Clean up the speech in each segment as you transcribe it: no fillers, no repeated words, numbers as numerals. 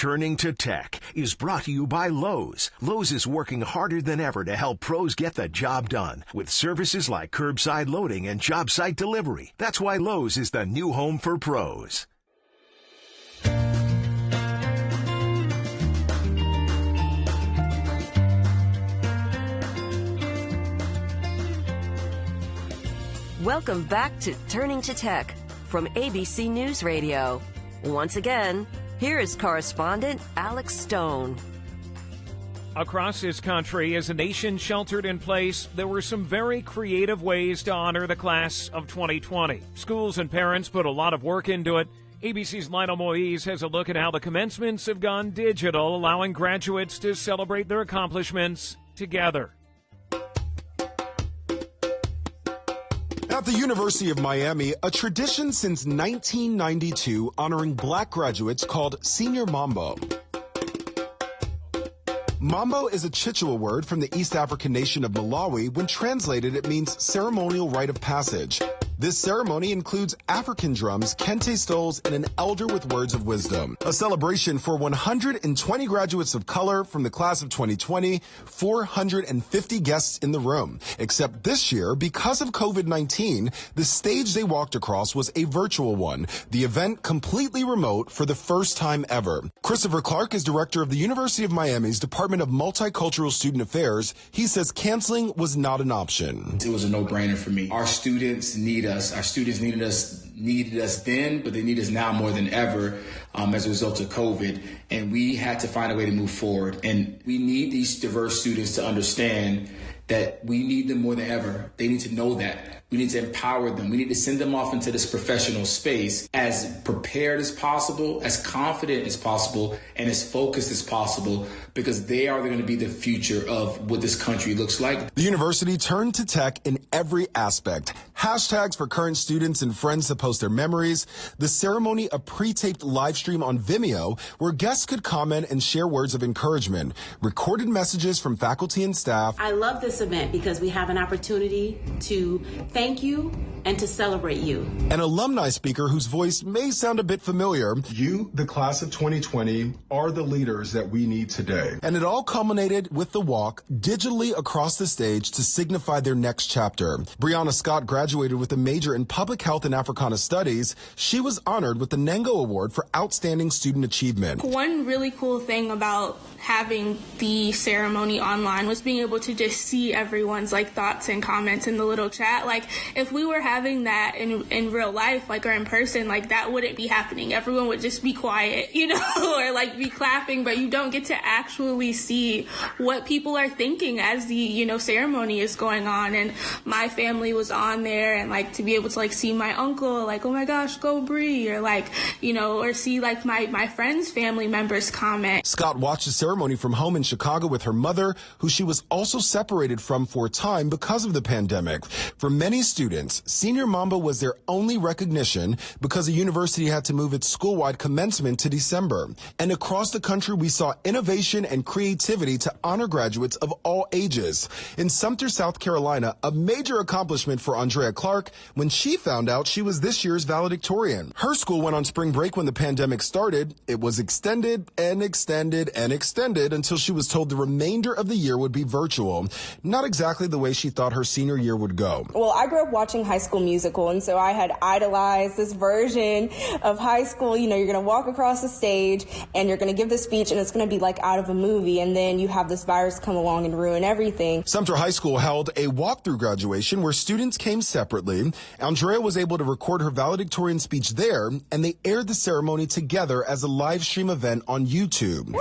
Turning to Tech is brought to you by Lowe's. Lowe's is working harder than ever to help pros get the job done with services like curbside loading and job site delivery. That's why Lowe's is the new home for pros. Welcome back to Turning to Tech from ABC News Radio. Once again, here is correspondent Alex Stone. Across this country, as a nation sheltered in place, there were some very creative ways to honor the class of 2020. Schools and parents put a lot of work into it. ABC's Lionel Moise has a look at how the commencements have gone digital, allowing graduates to celebrate their accomplishments together. At the University of Miami, a tradition since 1992 honoring black graduates called Senior Mwambo. Mambo is a Chichewa word from the East African nation of Malawi. When translated, it means ceremonial rite of passage. This ceremony includes African drums, kente stoles, and an elder with words of wisdom. A celebration for 120 graduates of color from the class of 2020, 450 guests in the room. Except this year, because of COVID-19, the stage they walked across was a virtual one. The event completely remote for the first time ever. Christopher Clark is director of the University of Miami's Department of Multicultural Student Affairs. He says canceling was not an option. It was a no-brainer for me. Our students need us. Our students needed us then, but they need us now more than ever as a result of COVID. And we had to find a way to move forward. And we need these diverse students to understand that we need them more than ever. They need to know that. We need to empower them. We need to send them off into this professional space as prepared as possible, as confident as possible, and as focused as possible, because they are going to be the future of what this country looks like. The university turned to tech in every aspect. Hashtags for current students and friends to post their memories. The ceremony, a pre-taped live stream on Vimeo where guests could comment and share words of encouragement. Recorded messages from faculty and staff. I love this event because we have an opportunity to thank you and to celebrate you. An alumni speaker whose voice may sound a bit familiar. You, the class of 2020, are the leaders that we need today. And it all culminated with the walk digitally across the stage to signify their next chapter. Brianna Scott graduated with a major in public health and Africana studies. She was honored with the Nango Award for Outstanding Student Achievement. One really cool thing about having the ceremony online was being able to just see everyone's thoughts and comments in the little chat. If we were having that in real life, or in person, that wouldn't be happening. Everyone would just be quiet, or be clapping, but you don't get to actually see what people are thinking as the, ceremony is going on. And my family was on there, and to be able to see my uncle, oh my gosh, go Bree, or or see my friends' family members comment. Scott watched the ceremony from home in Chicago with her mother, who she was also separated from for a time because of the pandemic. For many students, Senior Mwambo was their only recognition because the university had to move its school-wide commencement to December. And across the country, we saw innovation and creativity to honor graduates of all ages. In Sumter, South Carolina, a major accomplishment for Andrea Clark when she found out she was this year's valedictorian. Her school went on spring break when the pandemic started. It was extended and extended and extended until she was told the remainder of the year would be virtual. Not exactly the way she thought her senior year would go. Well, I grew up watching High School Musical, and so I had idolized this version of high school. You're going to walk across the stage and you're going to give the speech and it's going to be out of a movie, and then you have this virus come along and ruin everything. Sumter High School held a walk-through graduation where students came separately. Andrea was able to record her valedictorian speech there, and they aired the ceremony together as a live stream event on YouTube. Woo!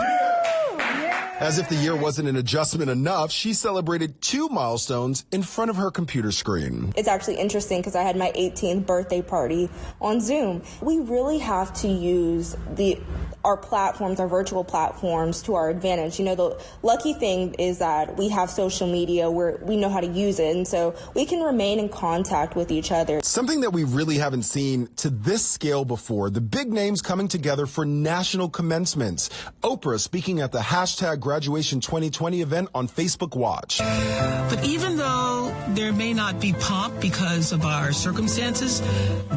As if the year wasn't an adjustment enough, she celebrated 2 milestones in front of her computer screen. It's actually interesting because I had my 18th birthday party on Zoom. We really have to use our platforms, our virtual platforms, to our advantage. The lucky thing is that we have social media where we know how to use it, and so we can remain in contact with each other. Something that we really haven't seen to this scale before, the big names coming together for national commencements. Oprah speaking at the hashtag Graduation 2020 event on Facebook Watch. But even though there may not be pomp because of our circumstances,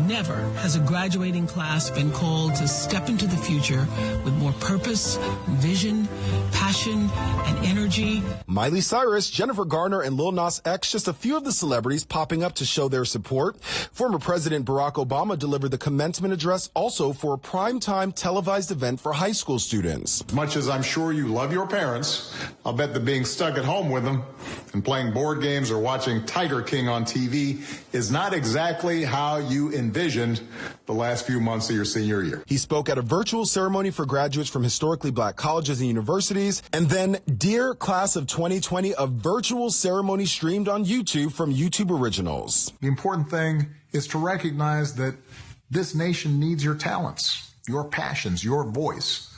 never has a graduating class been called to step into the future with more purpose, vision, passion, and energy. Miley Cyrus, Jennifer Garner, and Lil Nas X, just a few of the celebrities popping up to show their support. Former President Barack Obama delivered the commencement address also for a primetime televised event for high school students. Much as I'm sure you love your parents, I'll bet that being stuck at home with them and playing board games or watching Tiger King on TV is not exactly how you envisioned the last few months of your senior year. He spoke at a virtual ceremony for graduates from historically black colleges and universities. And then, Dear Class of 2020, a virtual ceremony streamed on YouTube from YouTube Originals. The important thing is to recognize that this nation needs your talents, your passions, your voice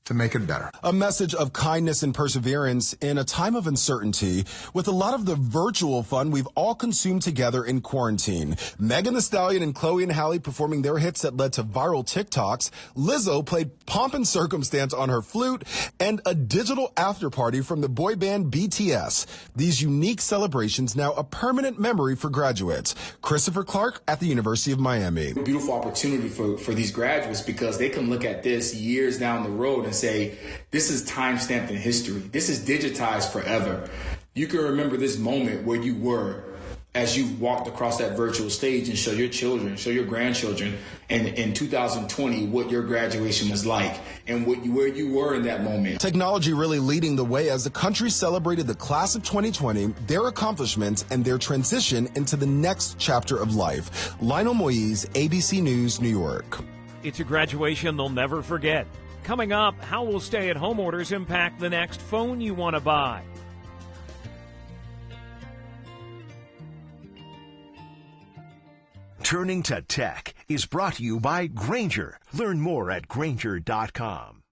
to make it better. A message of kindness and perseverance in a time of uncertainty with a lot of the virtual fun we've all consumed together in quarantine. Megan Thee Stallion and Chloe and Halle performing their hits that led to viral TikToks. Lizzo played Pomp and Circumstance on her flute, and a digital after party from the boy band BTS. These unique celebrations now a permanent memory for graduates. Christopher Clark at the University of Miami. A beautiful opportunity for these graduates because they can look at this years down the road and say, this is time-stamped in history. This is digitized forever. You can remember this moment where you were as you walked across that virtual stage and show your children, show your grandchildren, and in 2020, what your graduation was like and where you were in that moment. Technology really leading the way as the country celebrated the class of 2020, their accomplishments, and their transition into the next chapter of life. Lionel Moise, ABC News, New York. It's a graduation they'll never forget. Coming up, how will stay-at-home orders impact the next phone you want to buy? Turning to Tech is brought to you by Grainger. Learn more at Grainger.com.